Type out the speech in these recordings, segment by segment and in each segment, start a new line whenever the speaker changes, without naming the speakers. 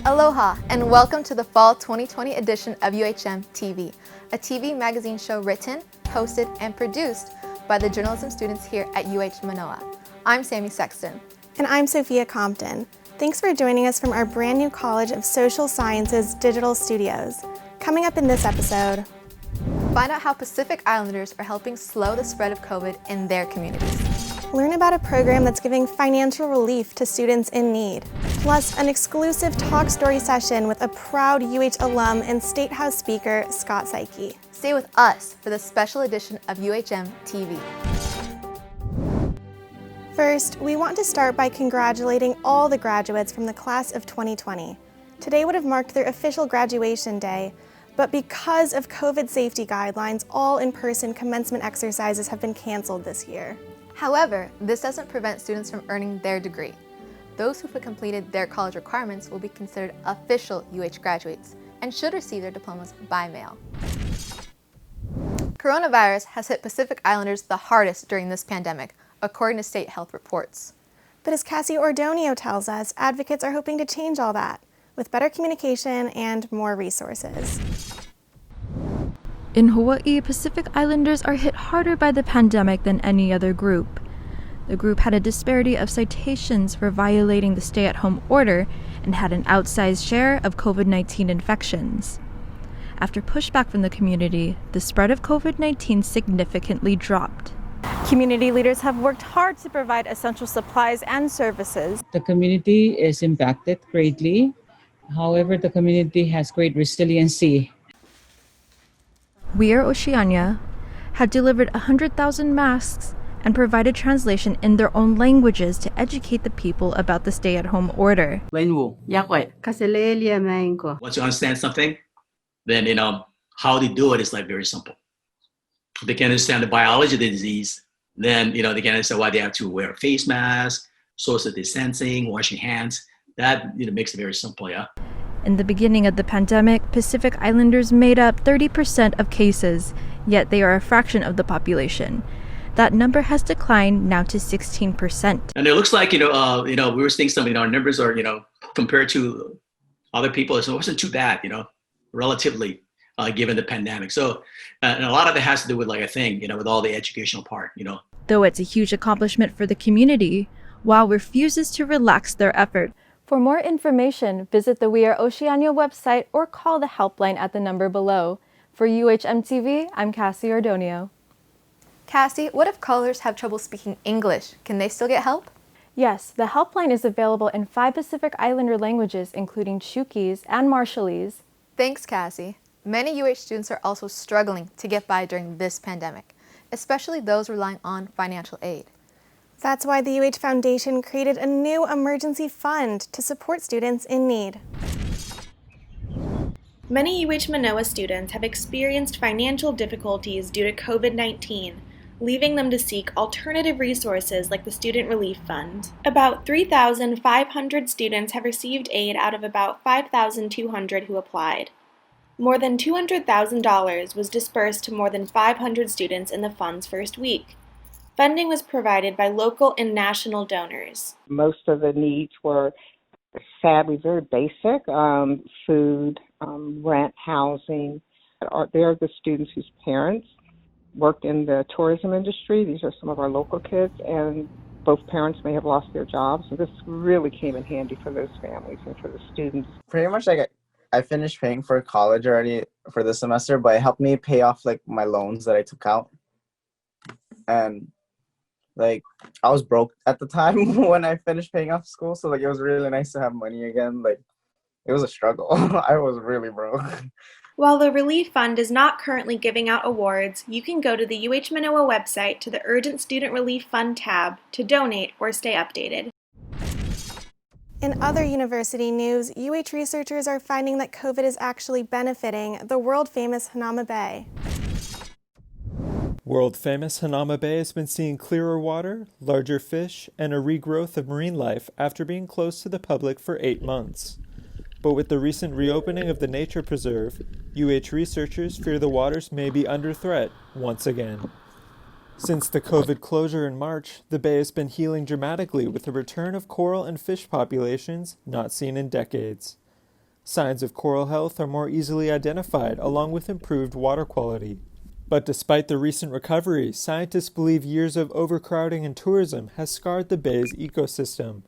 Aloha, and welcome to the Fall 2020 edition of UHM TV, a TV magazine show written, hosted, and produced by the journalism students here at UH Manoa. I'm Sammy Sexton.
And I'm Sophia Compton. Thanks for joining us from our brand new College of Social Sciences digital studios. Coming up in this episode,
Find out how Pacific Islanders are helping slow the spread of COVID in their communities.
learn about a program that's giving financial relief to students in need. Plus, an exclusive talk story session with a proud UH alum and State House Speaker, Scott Saiki.
Stay with us for the special edition of UHM TV.
First, we want to start by congratulating all the graduates from the class of 2020. Today would have marked their official graduation day, but because of COVID safety guidelines, all in-person commencement exercises have been canceled this year.
However, this doesn't prevent students from earning their degree. Those who have completed their college requirements will be considered official UH graduates and should receive their diplomas by mail. Coronavirus has hit Pacific Islanders the hardest during this pandemic, according to state health reports.
But as Cassie Ordonio tells us, advocates are hoping to change all that with better communication and more resources.
In Hawaii, Pacific Islanders are hit harder by the pandemic than any other group. The group had a disparity of citations for violating the stay-at-home order and had an outsized share of COVID-19 infections. After pushback from the community, the spread of COVID-19 significantly dropped.
Community leaders have worked hard to provide essential supplies and services.
The community is impacted greatly. However, the community has great resiliency.
We Are Oceania had delivered 100,000 masks and provided translation in their own languages to educate the people about the stay-at-home order.
Once you understand something, then how they do it is like very simple. If they can understand the biology of the disease, then they can understand why they have to wear a face mask, social distancing, washing hands. That makes it very simple, yeah.
In the beginning of the pandemic, Pacific Islanders made up 30% of cases, yet they are a fraction of the population. That number has declined now to 16%.
And it looks like, we were seeing something, our numbers are, compared to other people, it wasn't too bad, relatively, given the pandemic. So, and a lot of it has to do with, with all the educational part,
Though it's a huge accomplishment for the community, WOW refuses to relax their effort.
For more information, visit the We Are Oceania website or call the helpline at the number below. For UHMTV, I'm Cassie Ordonio.
Cassie, what if callers have trouble speaking English? Can they still get help?
Yes, the helpline is available in 5 Pacific Islander languages, including Chuukese and Marshallese.
Thanks, Cassie. Many UH students are also struggling to get by during this pandemic, especially those relying on financial aid.
That's why the UH Foundation created a new emergency fund to support students in need. Many UH Manoa students have experienced financial difficulties due to COVID-19, leaving them to seek alternative resources like the Student Relief Fund. About 3,500 students have received aid out of about 5,200 who applied. More than $200,000 was dispersed to more than 500 students in the fund's first week. Funding was provided by local and national donors.
Most of the needs were sadly very basic, food, rent, housing. They're the students whose parents worked in the tourism industry. These are some of our local kids, and both parents may have lost their jobs. So this really came in handy for those families and for the students.
Pretty much I finished paying for college already for this semester, but it helped me pay off my loans that I took out. And I was broke at the time when I finished paying off school, so it was really nice to have money again. It was a struggle. I was really broke.
While the Relief Fund is not currently giving out awards, you can go to the UH Manoa website to the Urgent Student Relief Fund tab to donate or stay updated. In other university news, UH researchers are finding that COVID is actually benefiting the world-famous Hanauma Bay.
World-famous Hanauma Bay has been seeing clearer water, larger fish, and a regrowth of marine life after being closed to the public for 8 months. But with the recent reopening of the nature preserve, UH researchers fear the waters may be under threat once again. Since the COVID closure in March, the bay has been healing dramatically with a return of coral and fish populations not seen in decades. Signs of coral health are more easily identified, along with improved water quality. But despite the recent recovery, scientists believe years of overcrowding and tourism has scarred the bay's ecosystem.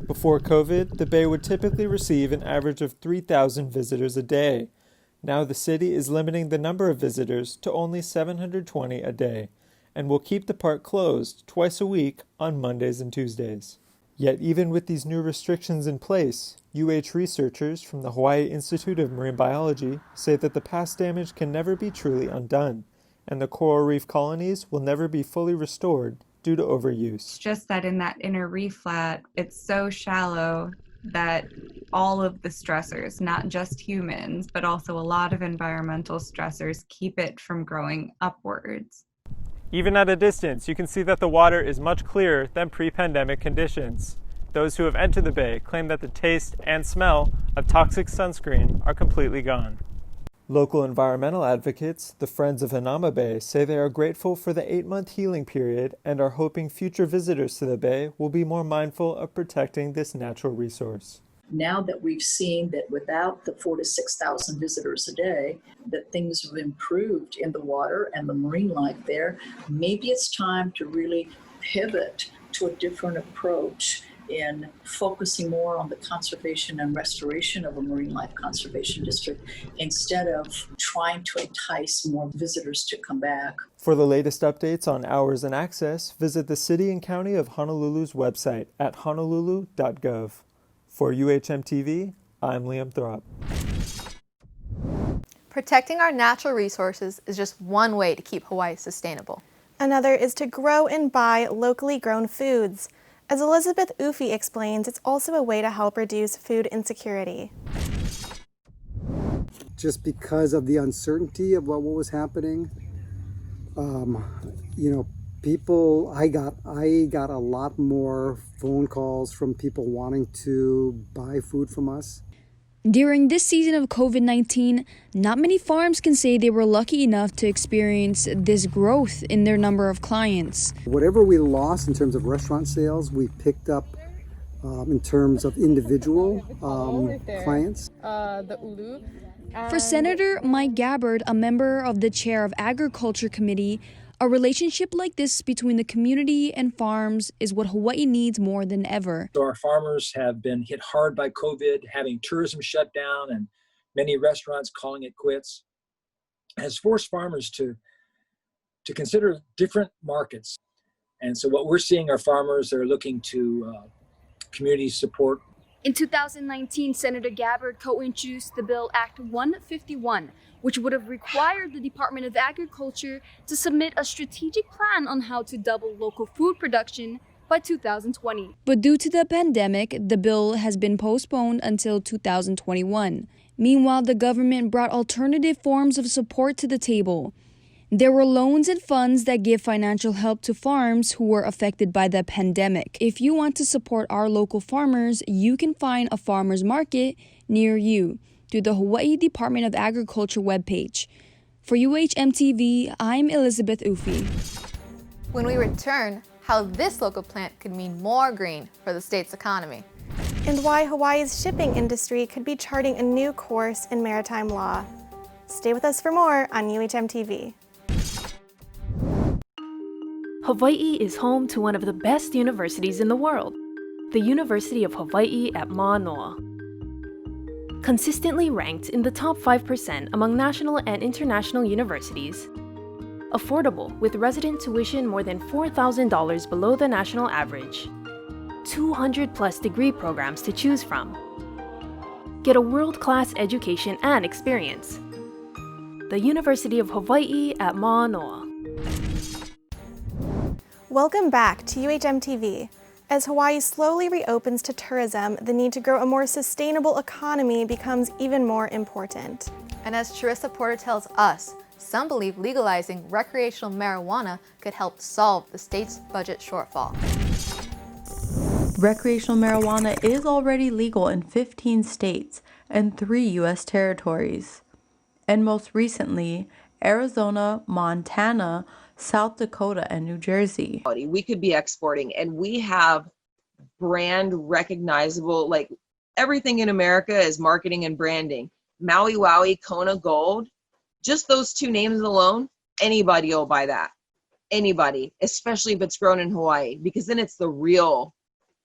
Before COVID, the bay would typically receive an average of 3,000 visitors a day. Now the city is limiting the number of visitors to only 720 a day, and will keep the park closed twice a week on Mondays and Tuesdays. Yet even with these new restrictions in place, UH researchers from the Hawaii Institute of Marine Biology say that the past damage can never be truly undone, and the coral reef colonies will never be fully restored due to overuse.
It's just that in that inner reef flat, it's so shallow that all of the stressors, not just humans, but also a lot of environmental stressors, keep it from growing upwards.
Even at a distance, you can see that the water is much clearer than pre-pandemic conditions. Those who have entered the bay claim that the taste and smell of toxic sunscreen are completely gone. Local environmental advocates, the Friends of Hanauma Bay, say they are grateful for the 8-month healing period and are hoping future visitors to the bay will be more mindful of protecting this natural resource.
Now that we've seen that without the 4,000 to 6,000 visitors a day, that things have improved in the water and the marine life there, maybe it's time to really pivot to a different approach in focusing more on the conservation and restoration of a marine life conservation district instead of trying to entice more visitors to come back.
For the latest updates on hours and access, visit the City and County of Honolulu's website at honolulu.gov. For UHMTV, I'm Liam Thorpe.
Protecting our natural resources is just one way to keep Hawaii sustainable.
Another is to grow and buy locally grown foods. As Elizabeth Ufi explains, it's also a way to help reduce food insecurity.
Just because of the uncertainty of what was happening, people, I got a lot more phone calls from people wanting to buy food from us.
During this season of COVID-19, not many farms can say they were lucky enough to experience this growth in their number of clients.
Whatever we lost in terms of restaurant sales, we picked up in terms of individual clients.
For Senator Mike Gabbard, a member of the Chair of Agriculture Committee, a relationship like this between the community and farms is what Hawaii needs more than ever.
So our farmers have been hit hard by COVID, having tourism shut down and many restaurants calling it quits. It has forced farmers to consider different markets. And so what we're seeing are farmers that are looking to community support.
In 2019, Senator Gabbard co-introduced the bill Act 151, which would have required the Department of Agriculture to submit a strategic plan on how to double local food production by 2020. But due to the pandemic, the bill has been postponed until 2021. Meanwhile, the government brought alternative forms of support to the table. There were loans and funds that give financial help to farms who were affected by the pandemic. If you want to support our local farmers, you can find a farmers market near you through the Hawaii Department of Agriculture webpage. For UHMTV, I'm Elizabeth Ufi.
When we return, how this local plant could mean more green for the state's economy.
And why Hawaii's shipping industry could be charting a new course in maritime law. Stay with us for more on UHMTV.
Hawaii is home to one of the best universities in the world, the University of Hawaii at Manoa. Consistently ranked in the top 5% among national and international universities, affordable with resident tuition more than $4,000 below the national average, 200+ degree programs to choose from. Get a world-class education and experience. The University of Hawaii at Manoa.
Welcome back to UHMTV.
As Hawaii slowly reopens to tourism, the need to grow a more sustainable economy becomes even more important.
And as Charissa Porter tells us, some believe legalizing recreational marijuana could help solve the state's budget shortfall.
Recreational marijuana is already legal in 15 states and 3 U.S. territories. And most recently, Arizona, Montana, South Dakota, and New Jersey.
We could be exporting, and we have brand recognizable, like everything in America is marketing and branding. Maui Wowie, Kona Gold, just those 2 names alone, anybody will buy that. Anybody, especially if it's grown in Hawaii, because then it's the real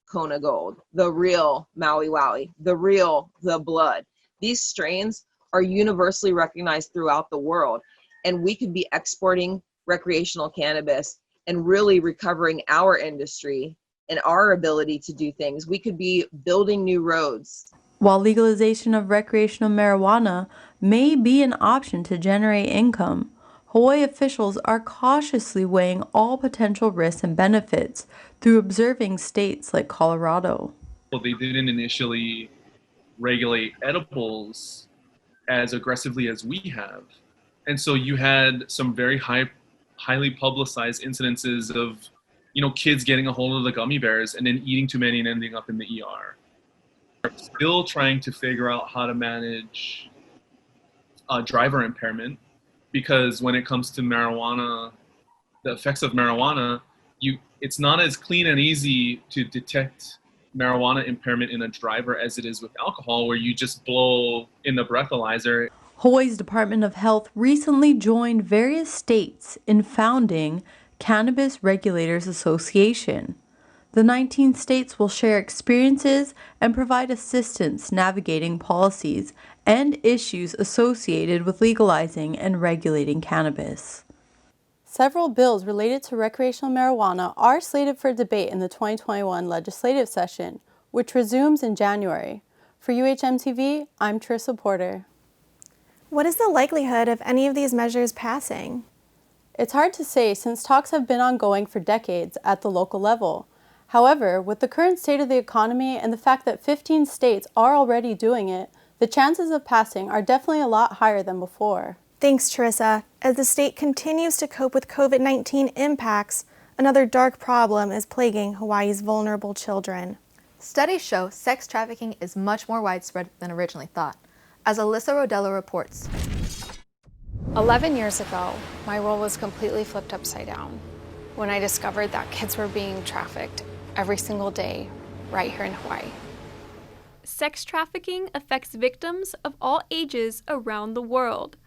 Kona Gold, the real Maui Wowie, the blood. These strains are universally recognized throughout the world, and we could be exporting recreational cannabis and really recovering our industry and our ability to do things. We could be building new roads.
While legalization of recreational marijuana may be an option to generate income, Hawaii officials are cautiously weighing all potential risks and benefits through observing states like Colorado.
Well, they didn't initially regulate edibles as aggressively as we have. And so you had some very highly publicized incidences of, kids getting a hold of the gummy bears and then eating too many and ending up in the ER. We're still trying to figure out how to manage driver impairment, because when it comes to marijuana, the effects of marijuana, it's not as clean and easy to detect marijuana impairment in a driver as it is with alcohol, where you just blow in the breathalyzer.
Hawaii's Department of Health recently joined various states in founding Cannabis Regulators Association. The 19 states will share experiences and provide assistance navigating policies and issues associated with legalizing and regulating cannabis.
Several bills related to recreational marijuana are slated for debate in the 2021 legislative session, which resumes in January. For UHM-TV, I'm Charissa Porter.
What is the likelihood of any of these measures passing?
It's hard to say since talks have been ongoing for decades at the local level. However, with the current state of the economy and the fact that 15 states are already doing it, the chances of passing are definitely a lot higher than before.
Thanks, Charissa. As the state continues to cope with COVID-19 impacts, another dark problem is plaguing Hawaii's vulnerable children.
Studies show sex trafficking is much more widespread than originally thought, as Alyssa Rodello reports.
11 years ago, my world was completely flipped upside down when I discovered that kids were being trafficked every single day right here in Hawaii.
Sex trafficking affects victims of all ages around the world,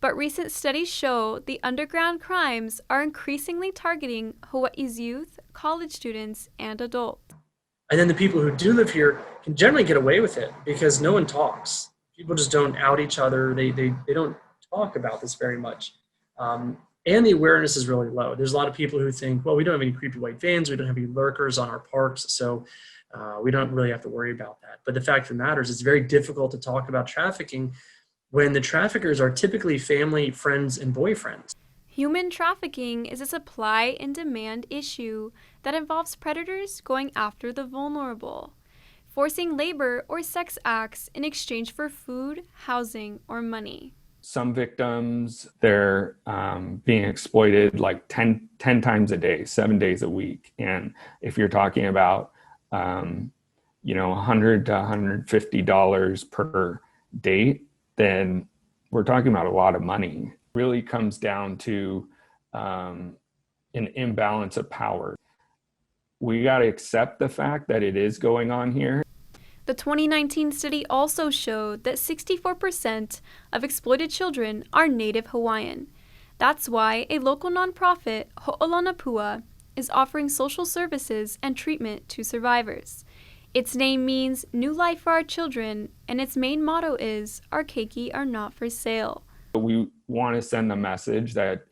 but recent studies show the underground crimes are increasingly targeting Hawaii's youth, college students, and adults.
And then the people who do live here can generally get away with it because no one talks. People just don't out each other. They don't talk about this very much. And the awareness is really low. There's a lot of people who think, well, we don't have any creepy white vans, we don't have any lurkers on our parks, so we don't really have to worry about that. But the fact of the matter is it's very difficult to talk about trafficking when the traffickers are typically family, friends, and boyfriends.
Human trafficking is a supply and demand issue that involves predators going after the vulnerable, forcing labor or sex acts in exchange for food, housing, or money.
Some victims, they're being exploited like 10 times a day, 7 days a week. And if you're talking about, $100 to $150 per date, then we're talking about a lot of money. It really comes down to an imbalance of power. We got to accept the fact that it is going on here.
The 2019 study also showed that 64% of exploited children are Native Hawaiian. That's why a local nonprofit, Ho'olanapua, is offering social services and treatment to survivors. Its name means New Life for Our Children, and its main motto is, Our keiki are not for sale.
We want to send a message that,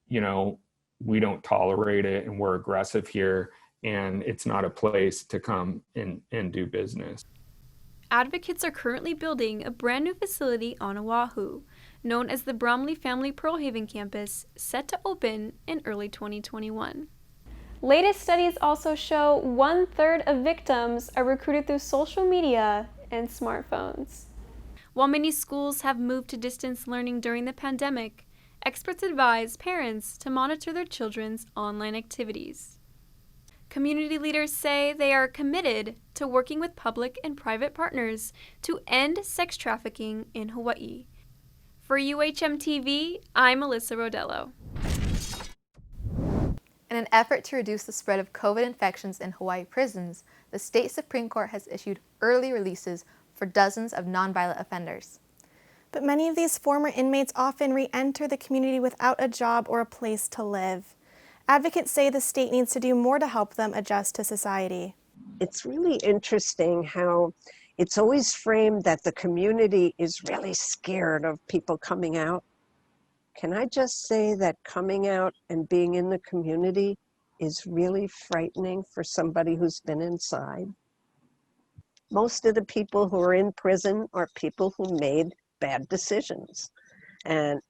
we don't tolerate it and we're aggressive here, and it's not a place to come and do business.
Advocates are currently building a brand new facility on Oahu, known as the Bromley Family Pearl Haven Campus, set to open in early 2021. Latest studies also show 1/3 of victims are recruited through social media and smartphones. While many schools have moved to distance learning during the pandemic, experts advise parents to monitor their children's online activities. Community leaders say they are committed to working with public and private partners to end sex trafficking in Hawaii. For UHM TV, I'm Alyssa Rodello.
In an effort to reduce the spread of COVID infections in Hawaii prisons, the state Supreme Court has issued early releases for dozens of nonviolent offenders.
But many of these former inmates often re-enter the community without a job or a place to live. Advocates say the state needs to do more to help them adjust to society.
It's really interesting how it's always framed that the community is really scared of people coming out. Can I just say that coming out and being in the community is really frightening for somebody who's been inside? Most of the people who are in prison are people who made bad decisions,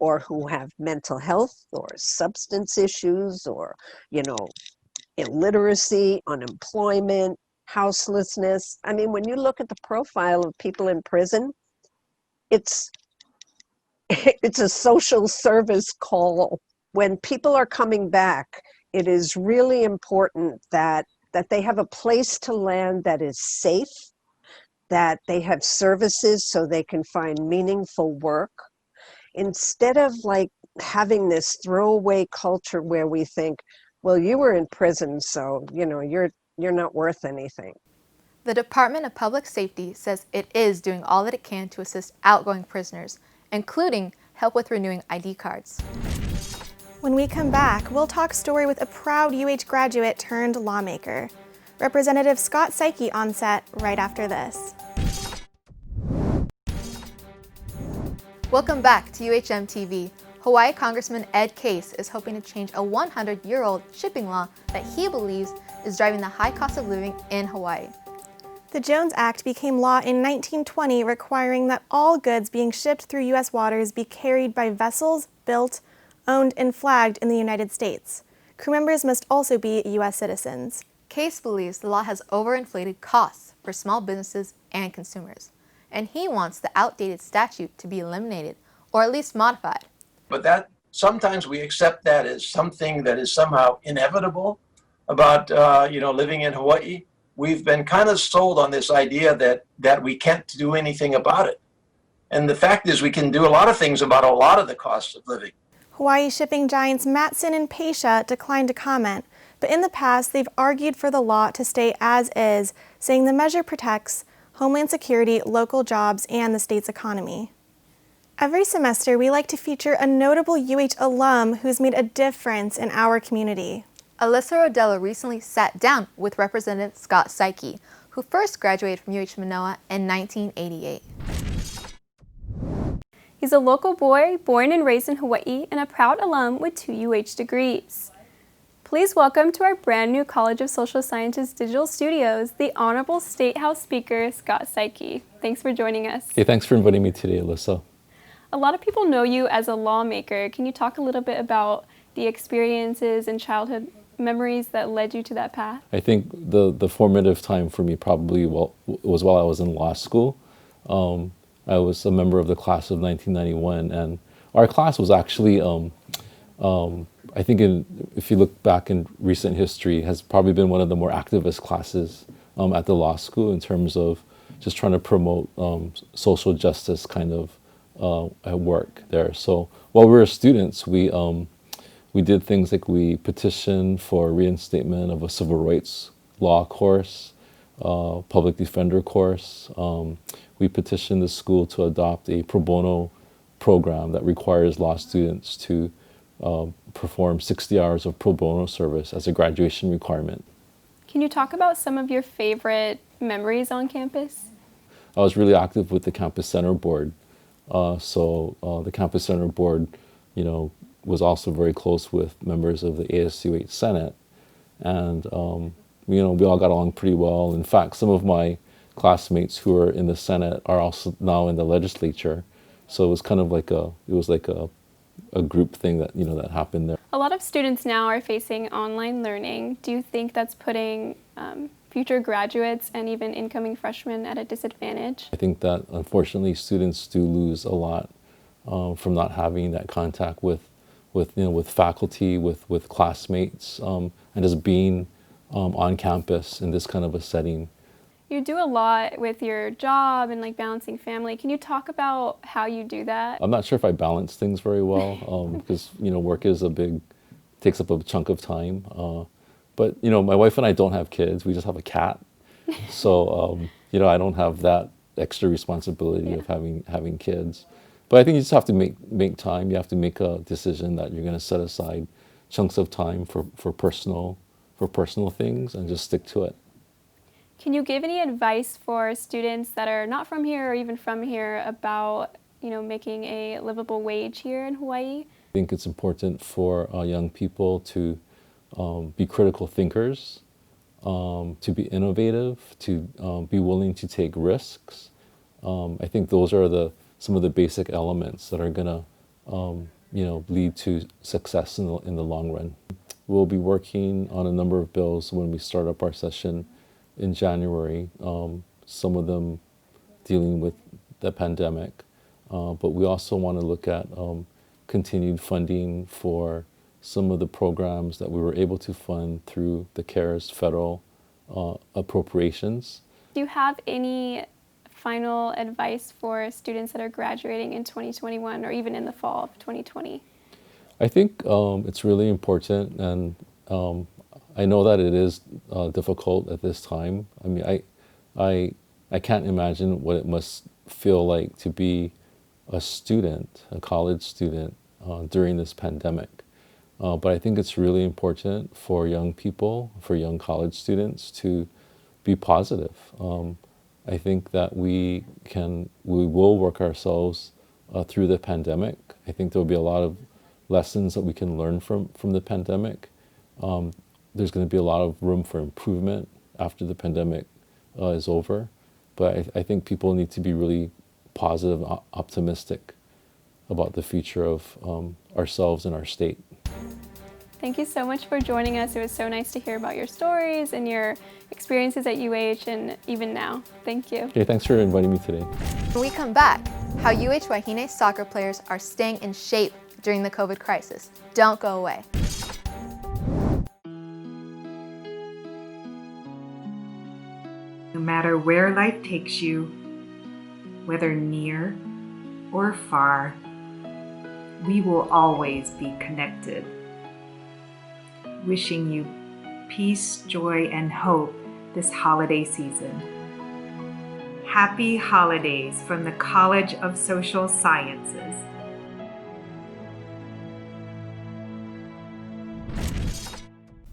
or who have mental health or substance issues or, illiteracy, unemployment, houselessness. I mean, when you look at the profile of people in prison, it's a social service call. When people are coming back, it is really important that they have a place to land that is safe, that they have services so they can find meaningful work. Instead of having this throwaway culture where we think, well, you were in prison, so you're not worth anything.
The Department of Public Safety says it is doing all that it can to assist outgoing prisoners, including help with renewing ID cards.
When we come back, we'll talk story with a proud UH graduate turned lawmaker. Representative Scott Saiki on set right after this.
Welcome back to UHM TV. Hawaii Congressman Ed Case is hoping to change a 100-year-old shipping law that he believes is driving the high cost of living in Hawaii.
The Jones Act became law in 1920, requiring that all goods being shipped through U.S. waters be carried by vessels built, owned, and flagged in the United States. Crew members must also be U.S. citizens.
Case believes the law has overinflated costs for small businesses and consumers, and he wants the outdated statute to be eliminated or at least modified.
But that sometimes we accept that as something that is somehow inevitable about living in Hawaii. We've been kind of sold on this idea that we can't do anything about it. And the fact is we can do a lot of things about a lot of the costs of living.
Hawaii shipping giants Matson and Pasha declined to comment, but in the past they've argued for the law to stay as is, saying the measure protects Homeland Security, local jobs, and the state's economy. Every semester, we like to feature a notable UH alum who's made a difference in our community.
Alyssa Rodello recently sat down with Representative Scott Saiki, who first graduated from UH Manoa in 1988.
He's a local boy born and raised in Hawaii and a proud alum with 2 UH degrees. Please welcome to our brand new College of Social Sciences Digital Studios, the Honorable State House Speaker, Scott Saiki. Thanks for joining us.
Hey, thanks for inviting me today, Alyssa.
A lot of people know you as a lawmaker. Can you talk a little bit about the experiences and childhood memories that led you to that path?
I think the formative time for me probably was while I was in law school. I was a member of the class of 1991, and our class was actually, I think if you look back in recent history, has probably been one of the more activist classes at the law school in terms of just trying to promote social justice kind of at work there. So while we were students, we did things like we petitioned for reinstatement of a civil rights law course, public defender course. We petitioned the school to adopt a pro bono program that requires law students to perform 60 hours of pro bono service as a graduation requirement.
Can you talk about some of your favorite memories on campus?
I was really active with the Campus Center Board. The Campus Center Board, was also very close with members of the ASUH Senate. And, we all got along pretty well. In fact, some of my classmates who are in the Senate are also now in the legislature. So it was kind of like a group thing that, that happened there.
A lot of students now are facing online learning. Do you think that's putting future graduates and even incoming freshmen at a disadvantage?
I think that unfortunately students do lose a lot from not having that contact with faculty, with classmates, and just being on campus in this kind of a setting.
You do a lot with your job and like balancing family. Can you talk about how you do that?
I'm not sure if I balance things very well because work is takes up a chunk of time. But my wife and I don't have kids. We just have a cat. So I don't have that extra responsibility of having kids. But I think you just have to make time. You have to make a decision that you're going to set aside chunks of time for personal things and just stick to it.
Can you give any advice for students that are not from here or even from here about making a livable wage here in Hawaii?
I think it's important for young people to be critical thinkers, to be innovative, to be willing to take risks. I think those are some of the basic elements that are going to lead to success in the long run. We'll be working on a number of bills when we start up our session in January, some of them dealing with the pandemic, but we also want to look at continued funding for some of the programs that we were able to fund through the CARES federal appropriations.
Do you have any final advice for students that are graduating in 2021 or even in the fall of 2020?
I think it's really important, and I know that it is difficult at this time. I mean, I can't imagine what it must feel like to be a student, a college student, during this pandemic. But I think it's really important for young people, for young college students, to be positive. I think that we will work ourselves through the pandemic. I think there'll be a lot of lessons that we can learn from the pandemic. There's going to be a lot of room for improvement after the pandemic is over. But I think people need to be really positive, optimistic about the future of ourselves and our state.
Thank you so much for joining us. It was so nice to hear about your stories and your experiences at UH and even now. Thank you.
Okay, thanks for inviting me today.
When we come back, how UH Wahine soccer players are staying in shape during the COVID crisis. Don't go away.
No matter where life takes you, whether near or far, we will always be connected. Wishing you peace, joy, and hope this holiday season. Happy holidays from the College of Social Sciences.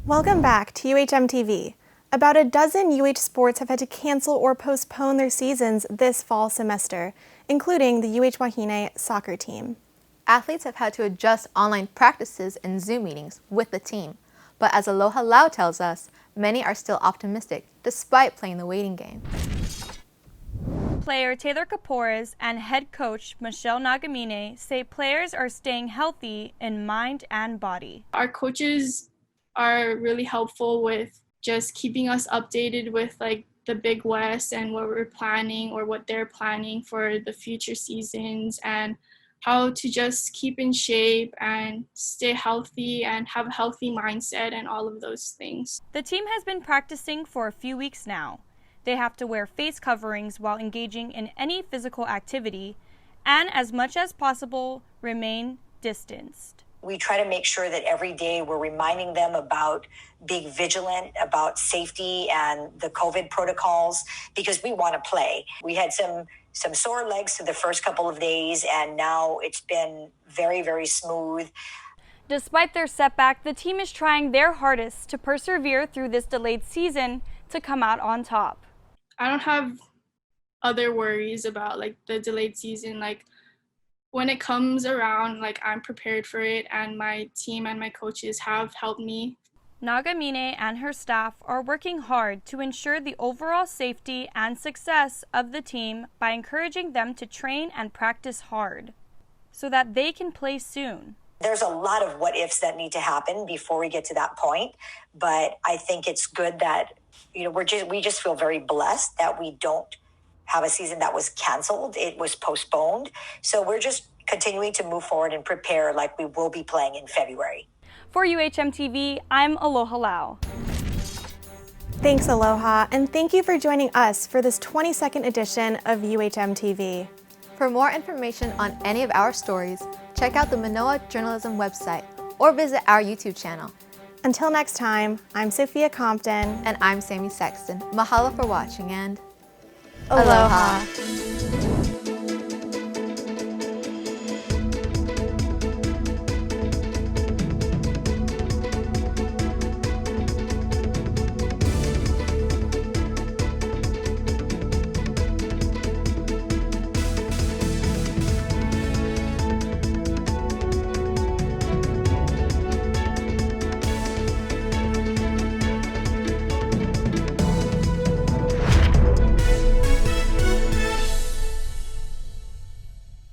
Welcome back to UHM TV. About a dozen UH sports have had to cancel or postpone their seasons this fall semester, including the UH Wahine soccer team.
Athletes have had to adjust online practices and Zoom meetings with the team. But as Aloha Lau tells us, many are still optimistic despite playing the waiting game.
Player Taylor Kapores and head coach Michelle Nagamine say players are staying healthy in mind and body.
Our coaches are really helpful with just keeping us updated with like the Big West and what we're planning or what they're planning for the future seasons, and how to just keep in shape and stay healthy and have a healthy mindset and all of those things.
The team has been practicing for a few weeks now. They have to wear face coverings while engaging in any physical activity and, as much as possible, remain distanced.
We try to make sure that every day we're reminding them about being vigilant about safety and the COVID protocols, because we want to play. We had some sore legs for the first couple of days, and now it's been very, very smooth.
Despite their setback, the team is trying their hardest to persevere through this delayed season to come out on top.
I don't have other worries about like the delayed season. Like when it comes around, like I'm prepared for it, and my team and my coaches have helped me.
Nagamine and her staff are working hard to ensure the overall safety and success of the team by encouraging them to train and practice hard so that they can play soon.
There's a lot of what ifs that need to happen before we get to that point. But I think it's good that, we just feel very blessed that we don't have a season that was canceled. It was postponed. So we're just continuing to move forward and prepare like we will be playing in February.
For UHM TV, I'm Aloha Lau.
Thanks, Aloha, and thank you for joining us for this 22nd edition of UHM TV.
For more information on any of our stories, check out the Manoa Journalism website or visit our YouTube channel.
Until next time, I'm Sophia Compton.
And I'm Sammy Sexton. Mahalo for watching and
Aloha.